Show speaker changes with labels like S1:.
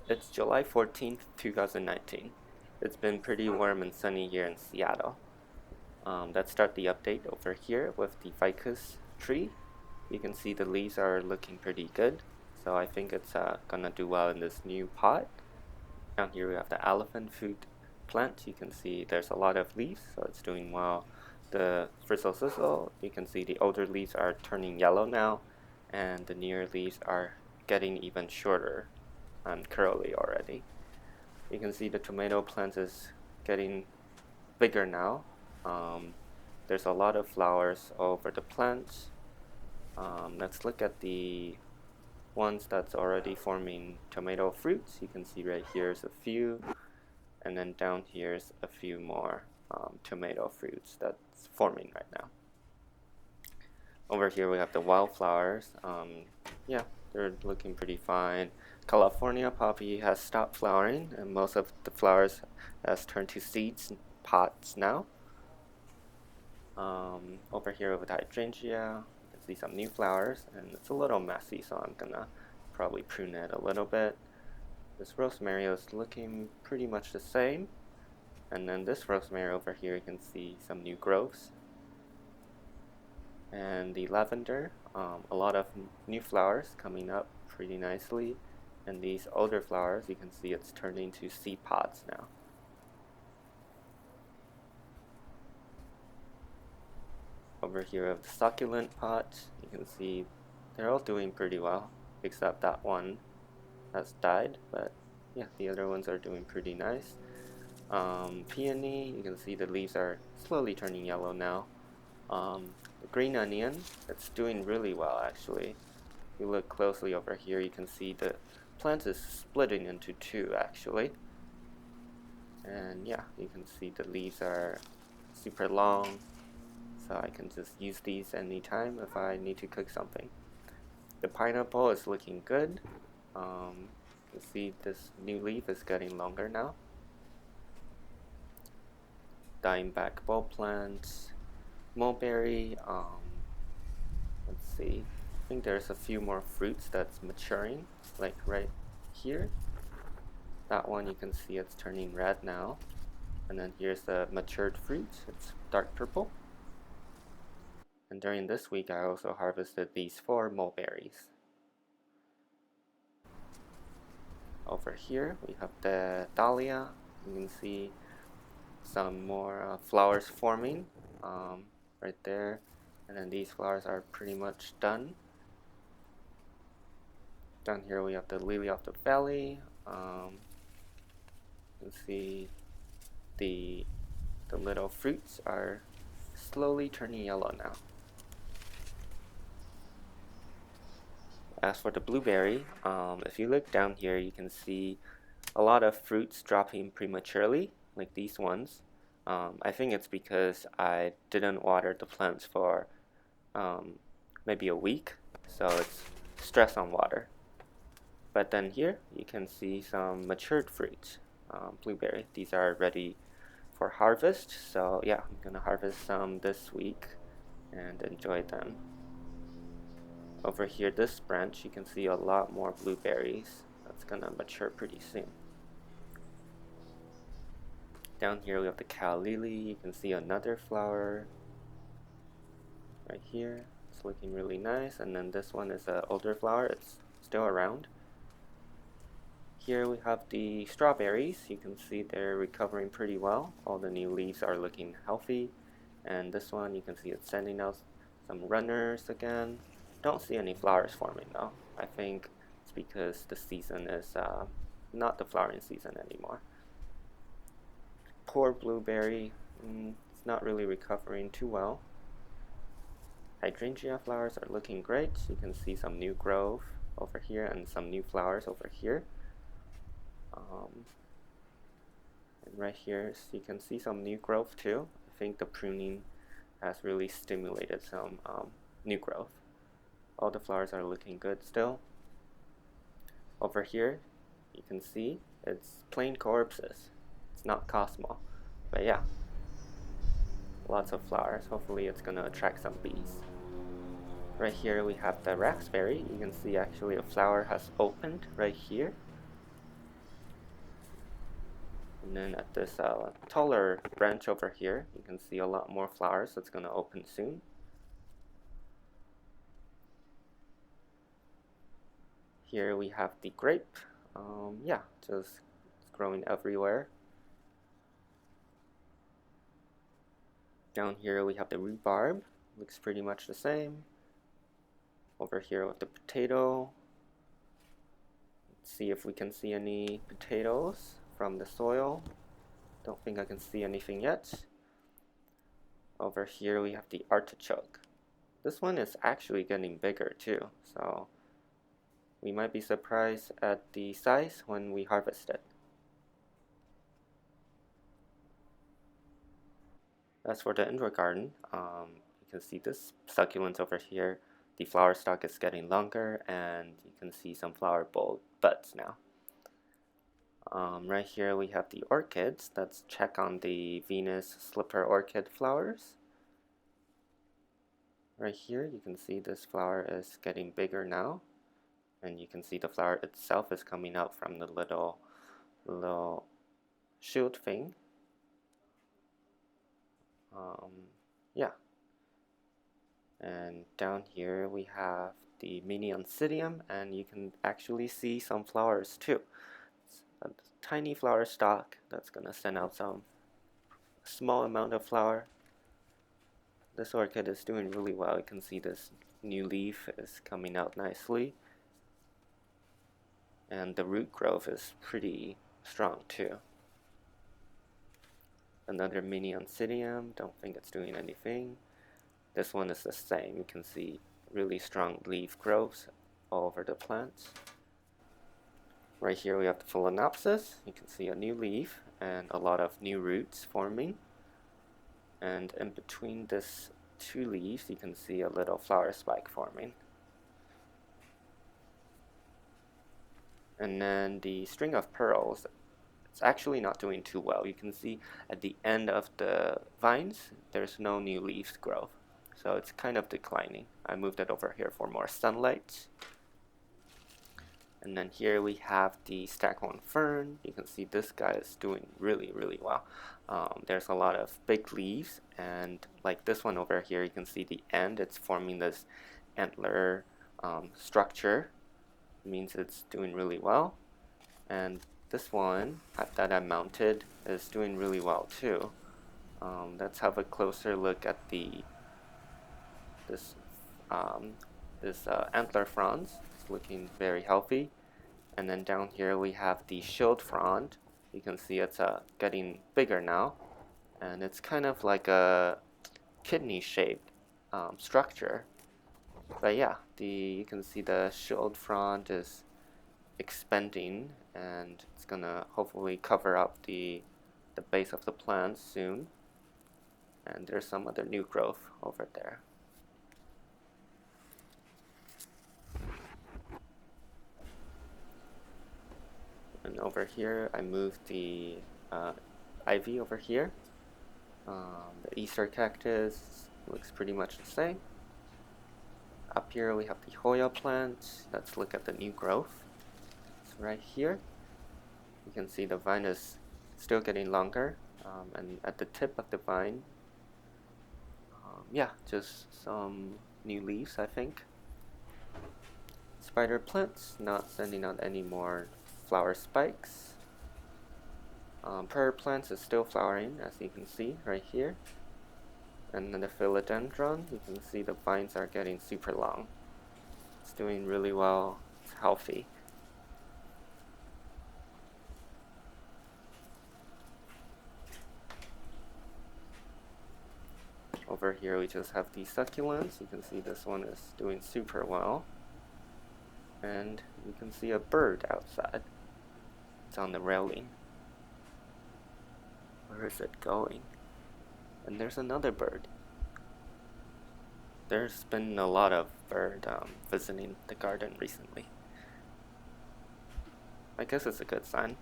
S1: It's July 14th, 2019. It's been pretty warm and sunny here in Seattle. Let's start the update over here with the ficus tree. You can see the leaves are looking pretty good, so I think it's gonna do well in this new pot. Down here we have the elephant food plant. You can see there's a lot of leaves, so it's doing well. The frizzle sizzle, you can see the older leaves are turning yellow now, and the newer leaves are getting even shorter and curly already. You can see the tomato plant is getting bigger now. Um, there's a lot of flowers over the plants. Let's look at the ones that's already forming tomato fruits. You can see right here's a few, and then down here's a few more tomato fruits that's forming right now. Over here we have the wildflowers. Yeah, they're looking pretty fine. California poppy has stopped flowering, and most of the flowers has turned to seeds and pods now. Over here with hydrangea, you can see some new flowers, and it's a little messy, so I'm gonna probably prune it a little bit. This rosemary is looking pretty much the same, and then this rosemary over here, you can see some new growths. And the lavender, a lot of new flowers coming up pretty nicely, and these older flowers, you can see it's turning to seed pods now. Over here of the succulent pot, you can see they're all doing pretty well, except that one has died, but yeah, the other ones are doing pretty nice. Peony, you can see the leaves are slowly turning yellow now. The green onion, it's doing really well actually. If you look closely over here, you can see the plant is splitting into two actually. And yeah, you can see the leaves are super long, so I can just use these anytime if I need to cook something. The pineapple is looking good. You can see this new leaf is getting longer now. Dimeback bulb plants, mulberry. Let's see. I think there's a few more fruits that's maturing, like right here. That one you can see it's turning red now. And then here's the matured fruit. It's dark purple. And during this week, I also harvested these 4 mulberries. Over here, we have the dahlia. You can see some more flowers forming right there. And then these flowers are pretty much done. Down here, we have the lily of the valley. You can see the little fruits are slowly turning yellow now. As for the blueberry, if you look down here, you can see a lot of fruits dropping prematurely, like these ones. I think it's because I didn't water the plants for maybe a week, so it's stress on water. But then here, you can see some matured fruits, blueberry. These are ready for harvest, so yeah, I'm gonna harvest some this week and enjoy them. Over here, this branch, you can see a lot more blueberries. That's gonna mature pretty soon. Down here we have the cow lily. You can see another flower right here. It's looking really nice. And then this one is an older flower. It's still around. Here we have the strawberries. You can see they're recovering pretty well. All the new leaves are looking healthy. And this one, you can see it's sending out some runners again. Don't see any flowers forming though. I think it's because the season is not the flowering season anymore. Poor blueberry, it's not really recovering too well. Hydrangea flowers are looking great. You can see some new growth over here and some new flowers over here. And right here, so you can see some new growth too. I think the pruning has really stimulated some new growth. All the flowers are looking good still. Over here, you can see it's plain corpses. It's not Cosmo, but yeah, lots of flowers. Hopefully it's gonna attract some bees. Right here we have the raspberry. You can see actually a flower has opened right here. And then at this taller branch over here, you can see a lot more flowers that's going to open soon. Here we have the grape. Yeah, just growing everywhere. Down here we have the rhubarb. Looks pretty much the same. Over here with the potato. Let's see if we can see any potatoes from the soil. Don't think I can see anything yet. Over here we have the artichoke. This one is actually getting bigger too, so we might be surprised at the size when we harvest it. As for the indoor garden, you can see this succulent over here. The flower stalk is getting longer, and you can see some flower buds now. Right here we have the orchids. Let's check on the Venus slipper orchid flowers. Right here you can see this flower is getting bigger now, and you can see the flower itself is coming out from the little shoot thing. Yeah. And down here we have the mini oncidium, and you can actually see some flowers too. It's a tiny flower stalk that's gonna send out some small amount of flower. This orchid is doing really well. You can see this new leaf is coming out nicely, and the root growth is pretty strong too. Another mini oncidium, don't think it's doing anything. This one is the same. You can see really strong leaf growth all over the plants. Right here we have the phalaenopsis. You can see a new leaf and a lot of new roots forming. And in between these two leaves, you can see a little flower spike forming. And then the string of pearls, it's actually not doing too well. You can see at the end of the vines, there's no new leaves growth. So it's kind of declining. I moved it over here for more sunlight. And then here we have the staghorn fern. You can see this guy is doing really well. There's a lot of big leaves, and like this one over here, you can see the end. It's forming this antler structure. It means it's doing really well. And this one that I mounted is doing really well too. Let's have a closer look at this antler fronds. It's looking very healthy. And then down here we have the shield frond. You can see it's getting bigger now, and it's kind of like a kidney-shaped structure. But yeah, you can see the shield frond is expanding, and it's gonna hopefully cover up the base of the plant soon. And there's some other new growth over there. And over here, I moved the ivy over here. The Easter cactus looks pretty much the same. Up here we have the Hoya plant. Let's look at the new growth. So right here, you can see the vine is still getting longer, and at the tip of the vine, yeah, just some new leaves, I think. Spider plants, not sending out any more flower spikes. Prayer plants is still flowering, as you can see right here. And then the philodendron, you can see the vines are getting super long. It's doing really well. It's healthy. Over here we just have the succulents. You can see this one is doing super well. And you can see a bird outside. It's on the railing. Where is it going? And there's another bird. There's been a lot of bird visiting the garden recently. I guess it's a good sign.